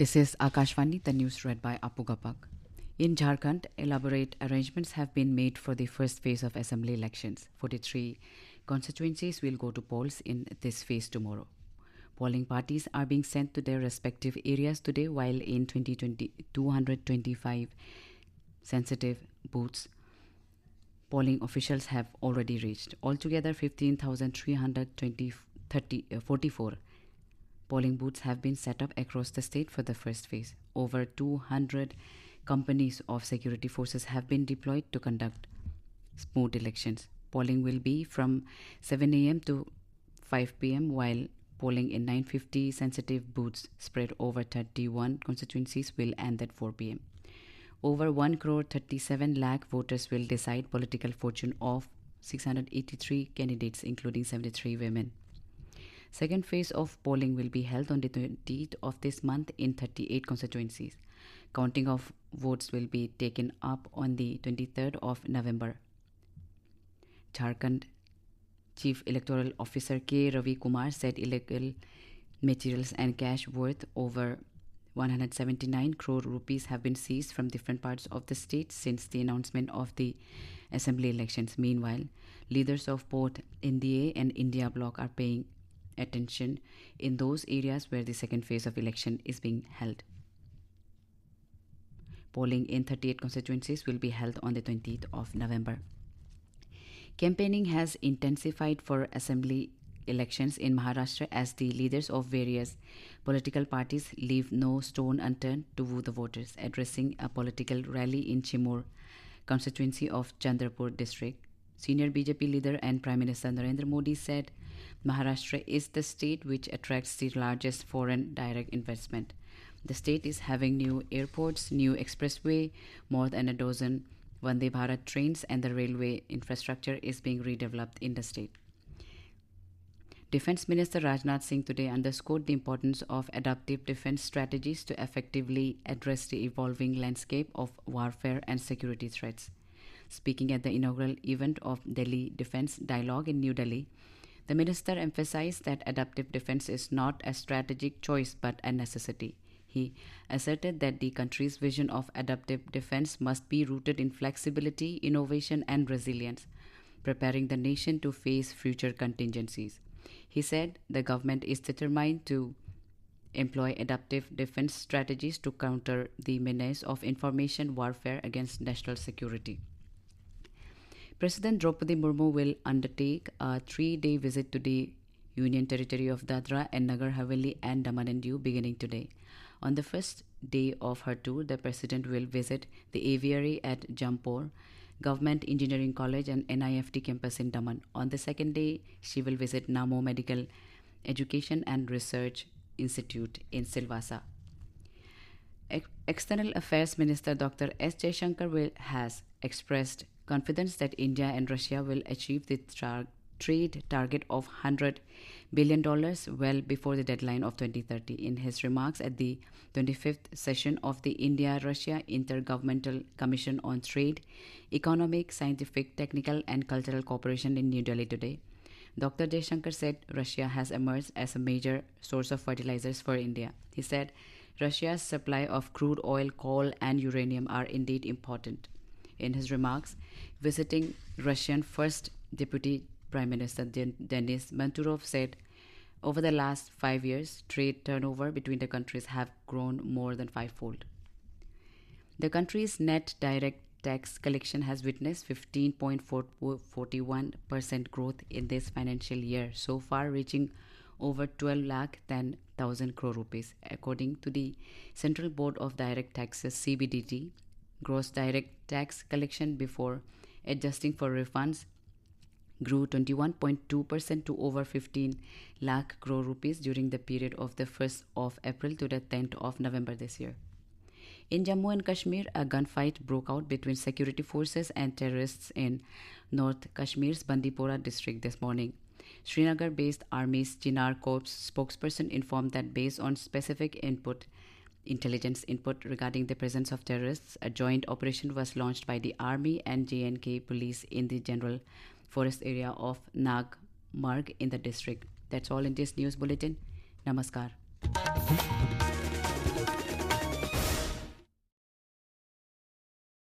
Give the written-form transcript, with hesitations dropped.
This is Akashvani, the news read by Apu Gapak. In Jharkhand, elaborate arrangements have been made for the first phase of assembly elections. 43 constituencies will go to polls in this phase tomorrow. Polling parties are being sent to their respective areas today, while in 225 sensitive booths, polling officials have already reached. Altogether, 15,344 polling booths have been set up across the state for the first phase. Over 200 companies of security forces have been deployed to conduct smooth elections. Polling will be from 7 a.m. to 5 p.m., while polling in 950 sensitive booths spread over 31 constituencies will end at 4 p.m. Over 1 crore 37 lakh voters will decide political fortune of 683 candidates, including 73 women. Second phase of polling will be held on the 20th of this month in 38 constituencies. Counting of votes will be taken up on the 23rd of November. Jharkhand Chief Electoral Officer K. Ravi Kumar said illegal materials and cash worth over 179 crore rupees have been seized from different parts of the state since the announcement of the assembly elections. Meanwhile, leaders of both NDA and India Bloc are paying attention in those areas where the second phase of election is being held. Polling in 38 constituencies will be held on the 20th of November. Campaigning has intensified for assembly elections in Maharashtra as the leaders of various political parties leave no stone unturned to woo the voters. Addressing a political rally in Chimur constituency of Chandrapur district, senior BJP leader and Prime Minister Narendra Modi said Maharashtra is the state which attracts the largest foreign direct investment. The state is having new airports, new expressway, more than a dozen Vande Bharat trains, and the railway infrastructure is being redeveloped in the state. Defense Minister Rajnath Singh today underscored the importance of adaptive defense strategies to effectively address the evolving landscape of warfare and security threats. Speaking at the inaugural event of Delhi Defense Dialogue in New Delhi, the minister emphasized that adaptive defense is not a strategic choice but a necessity. He asserted that the country's vision of adaptive defense must be rooted in flexibility, innovation, and resilience, preparing the nation to face future contingencies. He said the government is determined to employ adaptive defense strategies to counter the menace of information warfare against national security. President Draupadi Murmu will undertake a 3-day visit to the Union Territory of Dadra and Nagar Haveli and Daman and Diu beginning today. On the first day of her tour, the President will visit the aviary at Jampur, Government Engineering College and NIFT campus in Daman. On the second day, she will visit Namo Medical Education and Research Institute in Silvassa. External Affairs Minister Dr. S. Jaishankar has expressed confidence that India and Russia will achieve the trade target of $100 billion well before the deadline of 2030. In his remarks at the 25th session of the India-Russia Intergovernmental Commission on Trade, Economic, Scientific, Technical and Cultural Cooperation in New Delhi today, Dr. Jaishankar said Russia has emerged as a major source of fertilizers for India. He said Russia's supply of crude oil, coal and uranium are indeed important. In his remarks, visiting Russian First Deputy Prime Minister Denis Manturov said, over the last 5 years, trade turnover between the countries have grown more than fivefold. The country's net direct tax collection has witnessed 15.41% growth in this financial year, so far reaching over 12,10,000 crore rupees. According to the Central Board of Direct Taxes (CBDT), gross direct tax collection before adjusting for refunds grew 21.2% to over 15 lakh crore rupees during the period of the 1st of April to the 10th of November this year. In Jammu and Kashmir, a gunfight broke out between security forces and terrorists in North Kashmir's Bandipora district this morning. Srinagar-based Army's Chinar Corps spokesperson informed that based on specific intelligence input regarding the presence of terrorists, a joint operation was launched by the Army and J&K police in the general forest area of Nagmarg in the district. That's all in this news bulletin. Namaskar.